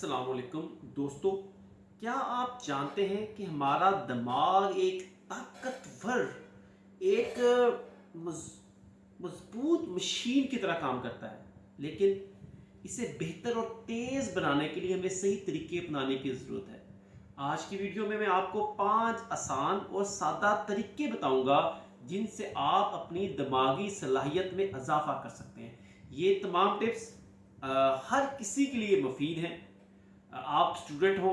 अस्सलाम वालेकुम दोस्तों। क्या आप जानते हैं कि हमारा दिमाग एक ताकतवर एक मजबूत मशीन की तरह काम करता है, लेकिन इसे बेहतर और तेज़ बनाने के लिए हमें सही तरीके अपनाने की ज़रूरत है। आज की वीडियो में मैं आपको 5 आसान और सादा तरीके बताऊंगा जिनसे आप अपनी दिमागी सलाहियत में इजाफा कर सकते हैं। ये तमाम टिप्स हर किसी के लिए मुफीद हैं। आप स्टूडेंट हो,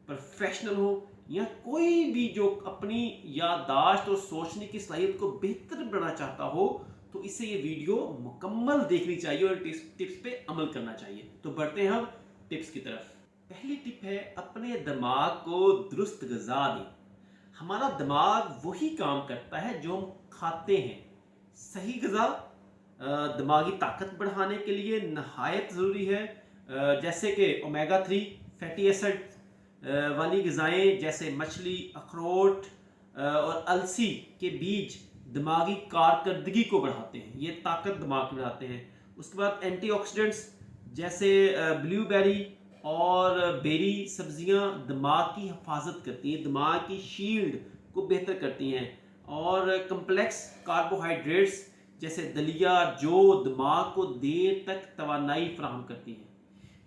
प्रोफेशनल हो, या कोई भी जो अपनी याददाश्त और सोचने की सलाहियत को बेहतर बनाना चाहता हो, तो इसे ये वीडियो मुकम्मल देखनी चाहिए और टिप्स पे अमल करना चाहिए। तो बढ़ते हैं हम टिप्स की तरफ। पहली टिप है, अपने दिमाग को दुरुस्त ग़िज़ा दें। हमारा दिमाग वही काम करता है जो हम खाते हैं। सही ग़िज़ा दिमागी ताकत बढ़ाने के लिए नहायत ज़रूरी है। जैसे कि ओमेगा 3 फैटी एसिड वाली ग़िज़ाएँ जैसे मछली, अखरोट और अलसी के बीज दिमागी कारकर्दगी को बढ़ाते हैं, ये ताकत दिमाग में बढ़ाते हैं। उसके बाद एंटीऑक्सीडेंट्स जैसे ब्लूबेरी और बेरी सब्जियां दिमाग की हिफाजत करती हैं, दिमाग की शील्ड को बेहतर करती हैं। और कम्प्लेक्स कार्बोहाइड्रेट्स जैसे दलिया, जौ दिमाग को देर तक तवानाई फराहम करती हैं।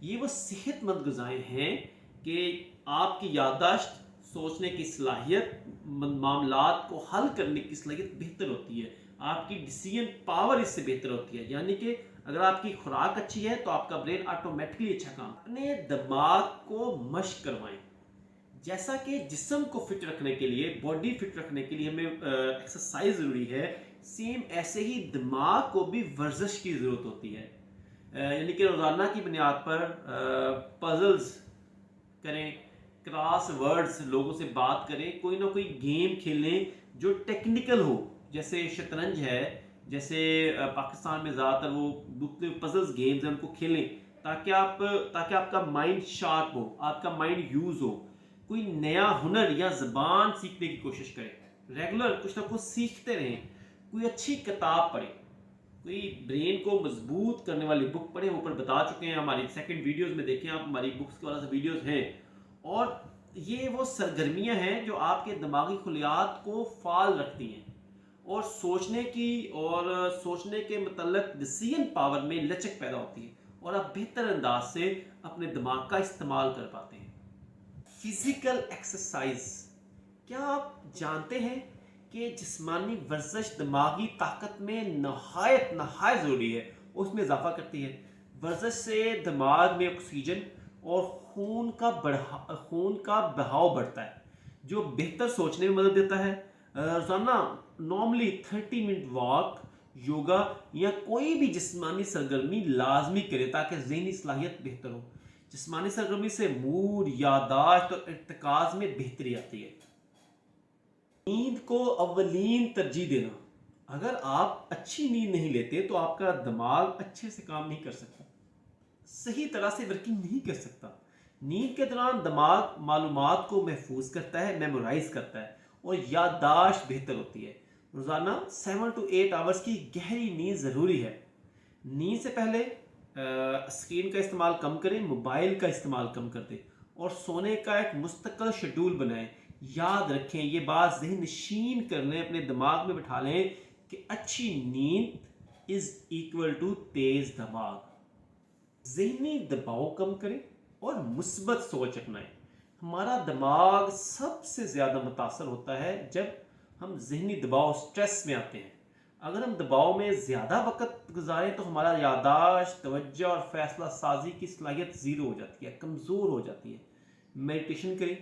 ये वो सेहतमंद ग़िज़ाएँ हैं कि आपकी याददाश्त, सोचने की सलाहियत, मामलात को हल करने की सलाहियत बेहतर होती है। आपकी डिसीजन पावर इससे बेहतर होती है। यानी कि अगर आपकी खुराक अच्छी है तो आपका ब्रेन ऑटोमेटिकली अच्छा काम। अपने दिमाग को मश्क करवाएं। जैसा कि जिस्म को फिट रखने के लिए, बॉडी फिट रखने के लिए हमें एक्सरसाइज ज़रूरी है, सेम ऐसे ही दिमाग को भी वर्जिश की ज़रूरत होती है। यानी कि रोज़ाना की बुनियाद पर पजल्स करें, क्रॉस वर्ड्स, लोगों से बात करें, कोई ना कोई गेम खेलें जो टेक्निकल हो। जैसे शतरंज है, जैसे पाकिस्तान में ज़्यादातर वो मुख्तलिफ पजल्स गेम्स हैं, उनको खेलें ताकि आपका माइंड शार्प हो, आपका माइंड यूज़ हो। कोई नया हुनर या ज़बान सीखने की कोशिश करें, रेगुलर कुछ ना कुछ सीखते रहें। कोई अच्छी किताब पढ़ें, कोई ब्रेन को मजबूत करने वाली बुक पढ़ें। ऊपर बता चुके हैं, हमारी सेकंड वीडियोस में देखें आप, हमारी बुक्स के वाला से वीडियोस हैं। और ये वो सरगर्मियां हैं जो आपके दिमागी खुलियात को फाल रखती हैं और सोचने के मतलब डिसीजन पावर में लचक पैदा होती है, और आप बेहतर अंदाज से अपने दिमाग का इस्तेमाल कर पाते हैं। Physical exercise. क्या आप जानते हैं कि जिस्मानी वर्जिश दिमागी ताकत में नहायत ज़रूरी है, उसमें इजाफा करती है। वर्जिश से दिमाग में ऑक्सीजन और खून का बहाव बढ़ता है, जो बेहतर सोचने में मदद देता है। रोज़ाना नॉर्मली 30 मिनट वॉक, योगा या कोई भी जिस्मानी सरगर्मी लाजमी करें ताकि ज़हनी सलाहियत बेहतर हो। जिस्मानी सरगर्मी से मूड, याददाश्त और इर्तिकाज़ में बेहतरी आती है। नींद को अव्वलीन तरजीह देना। अगर आप अच्छी नींद नहीं लेते तो आपका दिमाग अच्छे से काम नहीं कर सकता, सही तरह से वर्किंग नहीं कर सकता। नींद के दौरान दिमाग मालूमात को महफूज करता है, मेमोराइज करता है, और याददाश्त बेहतर होती है। रोज़ाना 7 to 8 आवर्स की गहरी नींद ज़रूरी है। नींद से पहले स्क्रीन का इस्तेमाल कम करें, मोबाइल का इस्तेमाल कम कर दें, और सोने का एक मुस्तकिल शेड्यूल बनाएं। याद रखें, ये बात ज़हन नशीन कर लें, अपने दिमाग में बिठा लें कि अच्छी नींद इज़ इक्वल टू तेज़ दिमाग। ज़हनी दबाव कम करें और मुस्बत सोच अपनाएं। हमारा दिमाग सबसे ज़्यादा मुतासर होता है जब हम ज़हनी दबाव, स्ट्रेस में आते हैं। अगर हम दबाव में ज़्यादा वक्त गुजारें तो हमारा याददाश्त, तवज्जो और फैसला साजी की सलाहियत ज़ीरो हो जाती है, कमज़ोर हो जाती है। मेडिटेशन करें,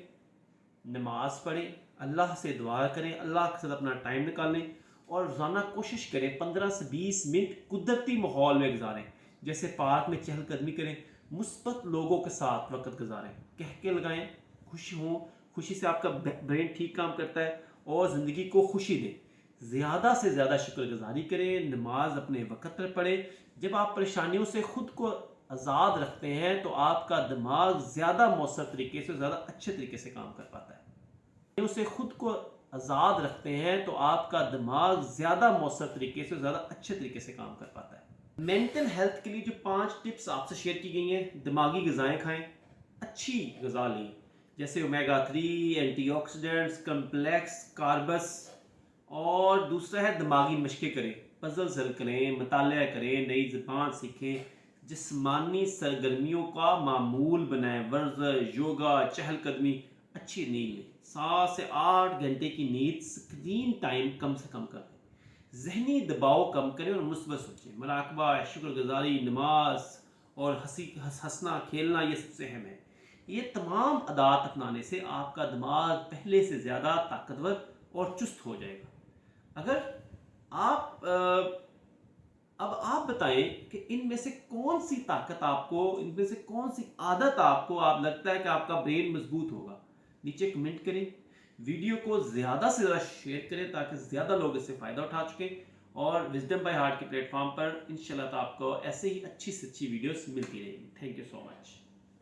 नमाज पढ़ें, अल्लाह से दुआ करें, अल्लाह के साथ अपना टाइम निकालें, और रोज़ाना कोशिश करें 15 से 20 मिनट कुदरती माहौल में गुजारें। जैसे पार्क में चहलकदमी करें, मुस्बत लोगों के साथ वक्त गुजारें, कहके लगाएं, खुश हों। खुशी से आपका ब्रेन ठीक काम करता है और ज़िंदगी को खुशी दें। ज़्यादा से ज़्यादा शुक्रगुजारी करें, नमाज अपने वक्त पर पढ़ें। जब आप परेशानियों से ख़ुद को आज़ाद रखते हैं तो आपका दिमाग ज़्यादा मौसर तरीके से, ज़्यादा अच्छे तरीके से काम कर पाता है। उसे खुद को आज़ाद रखते हैं तो आपका दिमाग ज़्यादा मौसर तरीके से, ज़्यादा अच्छे तरीके से काम कर पाता है। मेंटल हेल्थ के लिए जो 5 टिप्स आपसे शेयर की गई हैं: दिमागी ग़िज़ाएँ खाएँ, अच्छी ग़िज़ा लें, जैसे ओमेगा 3, एंटीऑक्सीडेंट्स, कम्प्लेक्स कार्ब्स। और दूसरा है दिमागी मशक़ें करें, पज़ल्स हल करें, मतालिया करें, नई ज़बान सीखें, जिस्मानी सरगर्मियों का मामूल बनाएं, वर्जिश, योगा, चहलकदमी, अच्छी नींद लें, 7 से 8 घंटे की नींद, स्क्रीन टाइम कम से कम करें, ज़हनी दबाव कम करें और मुस्बत सोचें, मुराक़बा, शुक्रगुज़ारी, नमाज और हंसना खेलना ये सबसे अहम है। ये तमाम आदात अपनाने से आपका दिमाग पहले से ज़्यादा ताकतवर और चुस्त हो जाएगा। अगर आप अब आप बताएं कि इनमें से कौन सी ताकत आपको, इनमें से कौन सी आदत आपको आप लगता है कि आपका ब्रेन मजबूत होगा। नीचे कमेंट करें, वीडियो को ज़्यादा से ज़्यादा शेयर करें ताकि ज़्यादा लोग इससे फ़ायदा उठा सकें। और विजडम बाय हार्ट के प्लेटफॉर्म पर इंशाल्लाह आपको ऐसे ही अच्छी से अच्छी वीडियोस मिलती रहेंगी। Thank you so much.